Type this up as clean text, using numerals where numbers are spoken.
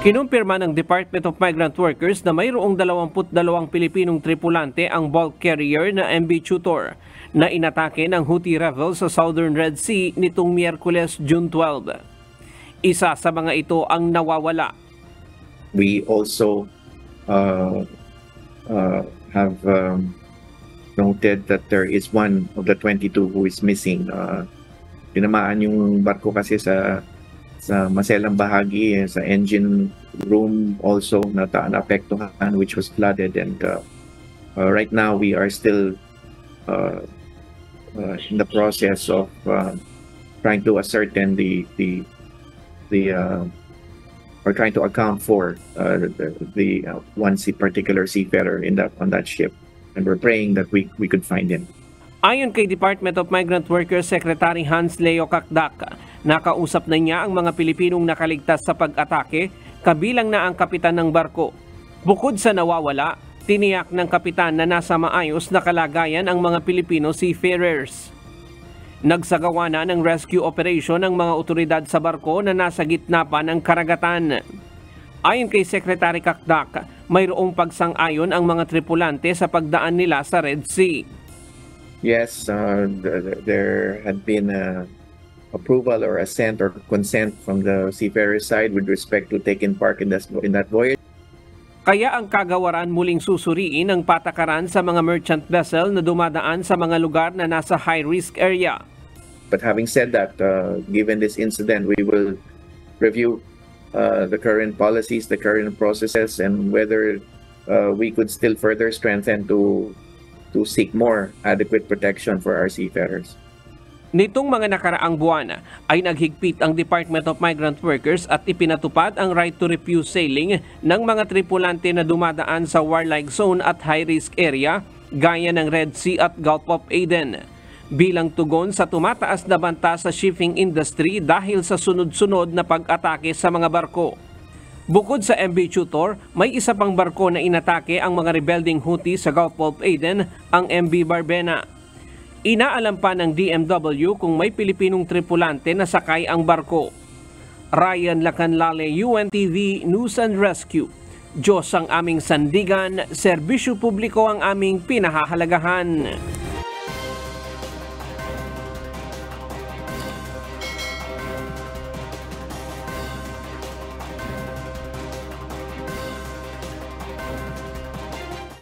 Kinumpirma ng Department of Migrant Workers na mayroong 22 Pilipinong tripulante ang bulk carrier na MV Tutor na inatake ng Houthi rebels sa Southern Red Sea nitong Miyerkules, June 12. Isa sa mga ito ang nawawala. We also have noted that there is one of the 22 who is missing. Tinamaan yung barko kasi sa maselang bahagi, sa engine room also naapektuhan, which was flooded, and right now we are still in the process of trying to ascertain or trying to account for the one particular seafarer on that ship, and we're praying that we could find him. Ayon kay Department of Migrant Workers Secretary Hans Leo Kakdak, nakausap na niya ang mga Pilipinong nakaligtas sa pag-atake, kabilang na ang kapitan ng barko. Bukod sa nawawala, tiniyak ng kapitan na nasa maayos na kalagayan ang mga Pilipino seafarers. Nagsagawa na ng rescue operation ng mga otoridad sa barko na nasa gitna pa ng karagatan. Ayon kay Secretary Kakdak, mayroong pagsang-ayon ang mga tripulante sa pagdaan nila sa Red Sea. Yes, there had been approval or assent or consent from the seafarer side with respect to taking part in that voyage. Kaya ang kagawaran muling susuriin ang patakaran sa mga merchant vessel na dumadaan sa mga lugar na nasa high-risk area. But having said that, given this incident, we will review the current policies, the current processes, and whether we could still further strengthen to seek more adequate protection for our seafarers. Nitong mga nakaraang buwan ay naghigpit ang Department of Migrant Workers at ipinatupad ang right to refuse sailing ng mga tripulante na dumadaan sa warlike zone at high-risk area gaya ng Red Sea at Gulf of Aden, bilang tugon sa tumataas na banta sa shipping industry dahil sa sunod-sunod na pag-atake sa mga barko. Bukod sa MV Tutor, may isa pang barko na inatake ang mga rebelding Houthi sa Gulf of Aden, ang MV Barbena. Inaalam pa ng DMW kung may Pilipinong tripulante na sakay ang barko. Ryan Lacanlale, UNTV News and Rescue. Diyos ang aming sandigan, serbisyo publiko ang aming pinahahalagahan.